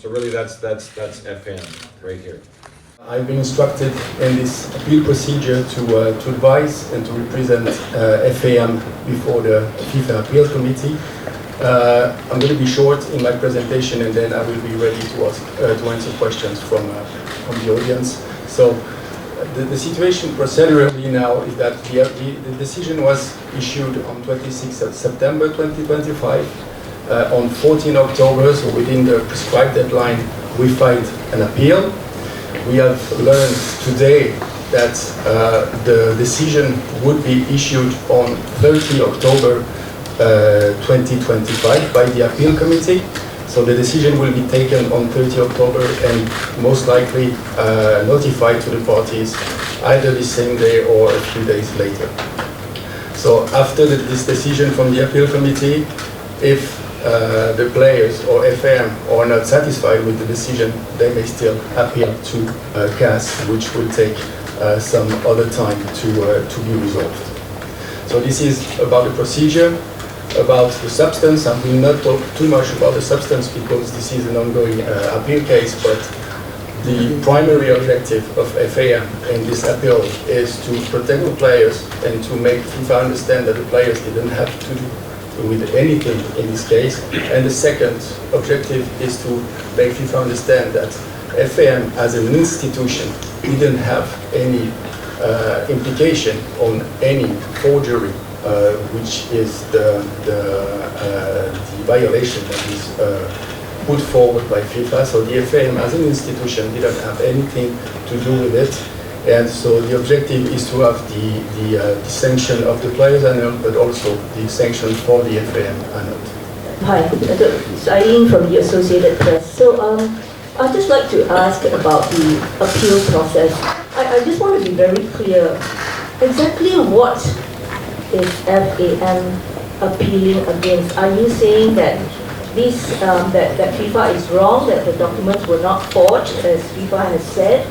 So really that's FAM right here. I've been instructed in this appeal procedure to advise and to represent FAM before the FIFA Appeal Committee. I'm going to be short in my presentation, and then I will be ready to answer questions from the audience. So the situation procedurally now is that the decision was issued on 26th of September 2025. On 14 October, so within the prescribed deadline, we filed an appeal. We have learned today that the decision would be issued on 30 October 2025 by the appeal committee. So the decision will be taken on 30 October and most likely notified to the parties either the same day or a few days later. So after this decision from the appeal committee, if the players or FAM are not satisfied with the decision, they may still appeal to CAS, which will take some other time to be resolved. So this is about the procedure. About the substance, I will not talk too much about the substance because this is an ongoing appeal case, but the primary objective of FAM in this appeal is to protect the players and to make FIFA understand that the players didn't have to do with anything in this case. And the second objective is to make FIFA understand that FAM as an institution didn't have any implication on any forgery, which is the violation that is put forward by FIFA. So the FAM as an institution didn't have anything to do with it. And so the objective is to have the sanction of the players annual, but also the sanction for the FAM annual. Hi, Eileen from the Associated Press. So I'd just like to ask about the appeal process. I just want to be very clear. Exactly what is FAM appealing against? Are you saying that this that FIFA is wrong, that the documents were not forged, as FIFA has said?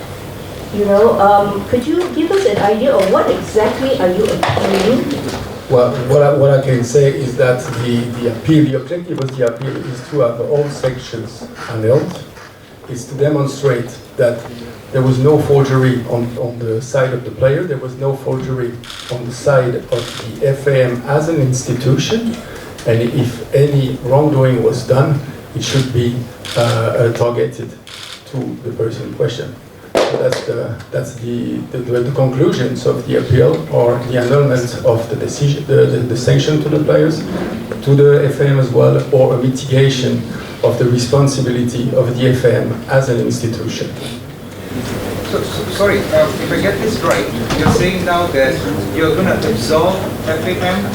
You know, could you give us an idea of what exactly are you appealing? Well, what I can say is that the objective of the appeal is to have all sections annulled. It's to demonstrate that there was no forgery on the side of the player, there was no forgery on the side of the FAM as an institution, and if any wrongdoing was done, it should be targeted to the person in question. That's the conclusions of the appeal, or the annulment of the decision, the sanction to the players, to the FAM as well, or a mitigation of the responsibility of the FAM as an institution. So, sorry, if I get this right, you're saying now that you're going to absolve FAM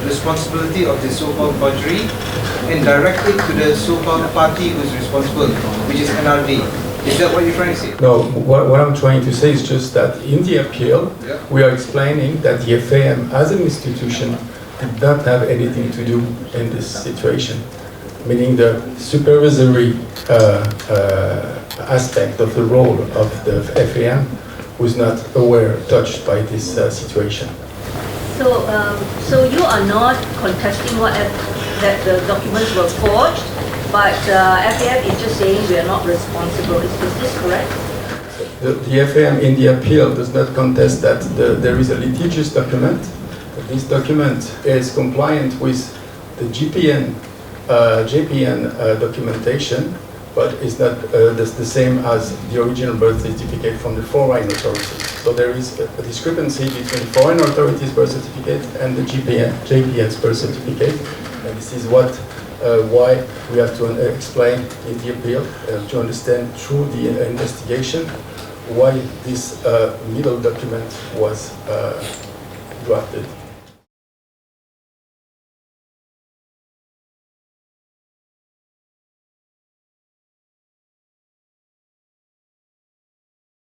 responsibility of the so-called forgery and direct it to the so-called party who's responsible, which is NRD. Is that what you're trying to say? No, what I'm trying to say is just that in the appeal, we are explaining that the FAM as an institution did not have anything to do in this situation, meaning the supervisory aspect of the role of the FAM was not touched by this situation. So you are not contesting that the documents were forged, but FAM is just saying we are not responsible. Is this correct? The FAM in the appeal does not contest that there is a litigious document. This document is compliant with the JPN documentation, but it's not the same as the original birth certificate from the foreign authorities. So there is a discrepancy between foreign authorities' birth certificate and the JPN's birth certificate. And this is why we have to explain in the appeal to understand through the investigation why this middle document was drafted.